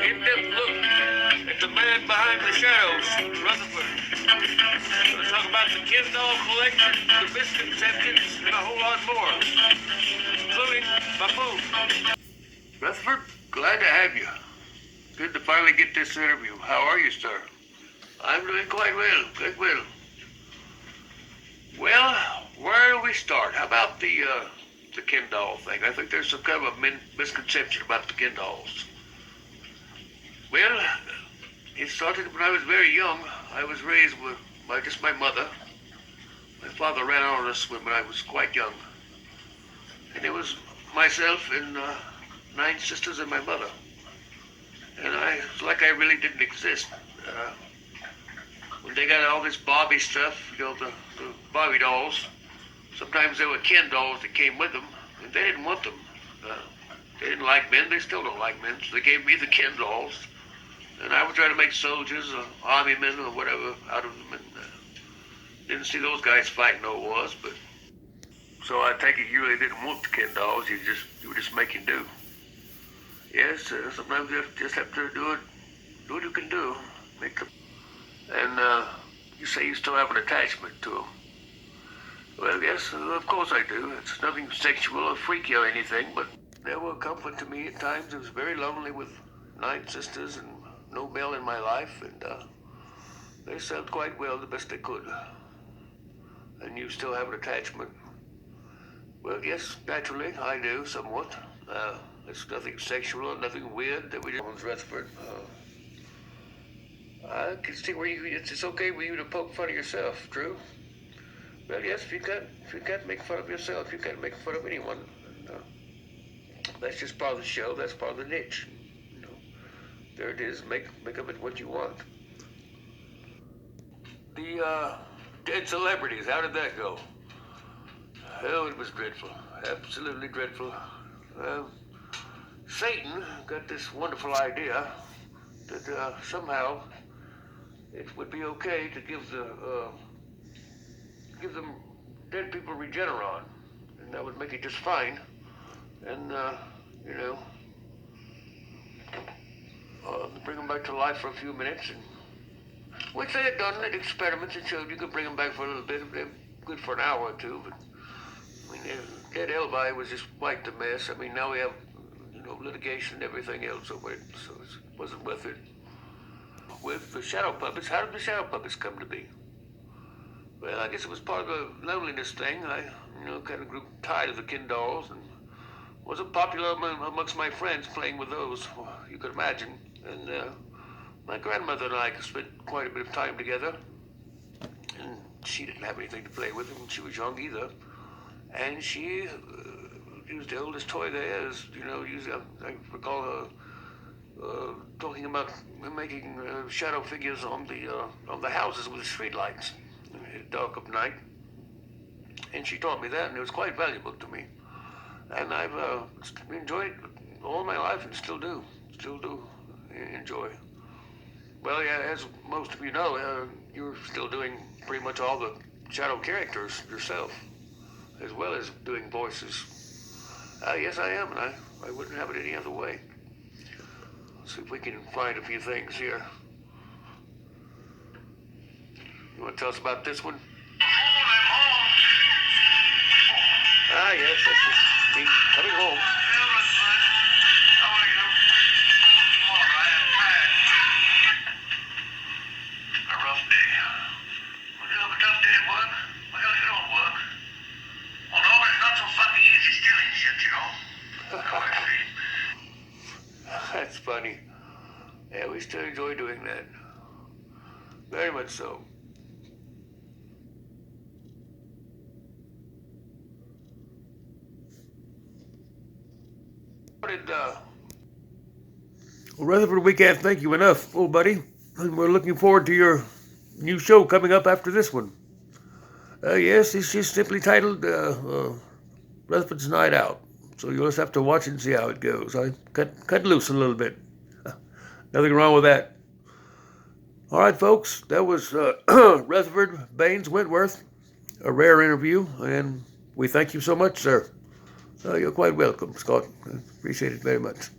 In-depth look at the man behind the shadows, Rutherford. We're going to talk about the Kindle collection, the misconceptions, and a whole lot more, including my food. Rutherford, glad to have you. Good to finally get this interview. How are you, sir? I'm doing quite well, quite well. Well, where do we start? How about the Ken doll thing? I think there's some kind of a misconception about the Ken dolls. Well, it started when I was very young. I was raised by just my mother. My father ran out on us when I was quite young. And it was myself and 9 sisters and my mother. And it's like I really didn't exist. When they got all this Barbie stuff, the Barbie dolls, sometimes there were Ken dolls that came with them, and they didn't want them. They didn't like men. They still don't like men, so they gave me the Ken dolls. And I would try to make soldiers or army men or whatever out of them, and didn't see those guys fighting no wars. But so I take it you really didn't want the Ken dolls. You were just making do. Yes, sometimes you just have to do what you can do. Make them. And you say you still have an attachment to them. Well, yes, of course I do. It's nothing sexual or freaky or anything, but they were a comfort to me at times. I was very lonely with 9 sisters and no male in my life, and they served quite well the best they could. And you still have an attachment? Well, yes, naturally, I do, somewhat. It's nothing sexual or nothing weird that we do. Rutherford. I can see where it's okay for you to poke fun of yourself, true? Well, yes, if you can't make fun of yourself, you can't make fun of anyone. And, that's just part of the show. That's part of the niche. There it is. Make of it what you want. The dead celebrities. How did that go? Oh, it was dreadful. Absolutely dreadful. Satan got this wonderful idea that somehow it would be okay to give them dead people Regeneron, and that would make it just fine. And bring them back to life for a few minutes, and which they had done at experiments and showed you could bring them back for a little bit. They're good for an hour or two, but I mean, dead Elvi was just quite the mess. I mean, now we have litigation and everything else over it, so it wasn't worth it. With the shadow puppets, how did the shadow puppets come to be? Well, I guess it was part of the loneliness thing. I, kind of grew tired of the Ken dolls and wasn't popular amongst my friends playing with those, you could imagine. And my grandmother and I spent quite a bit of time together, and she didn't have anything to play with when she was young either. And she used the oldest toy there. I recall her talking about making shadow figures on the houses with the street lights, dark of night. And she taught me that, and it was quite valuable to me. And I've enjoyed it all my life, and still do enjoy. Well, yeah, as most of you know, you're still doing pretty much all the shadow characters yourself, as well as doing voices. Yes, I am, and I wouldn't have it any other way. Let's see if we can find a few things here. You want to tell us about this one? Yes, that's just me coming home. A rough day. Well, you have a tough day at work? Well, you don't work. Well, no, it's not so fucking easy stealing shit, That's funny. Yeah, we still enjoy doing that. Very much so. did, Well, Rutherford, we can't thank you enough, old buddy. And we're looking forward to your new show coming up after this one. Yes, it's just simply titled Rutherford's Night Out. So you'll just have to watch it and see how it goes. I cut loose a little bit. Nothing wrong with that. All right, folks, that was Rutherford Baines Wentworth, a rare interview, and we thank you so much, sir. You're quite welcome, Scott. I appreciate it very much.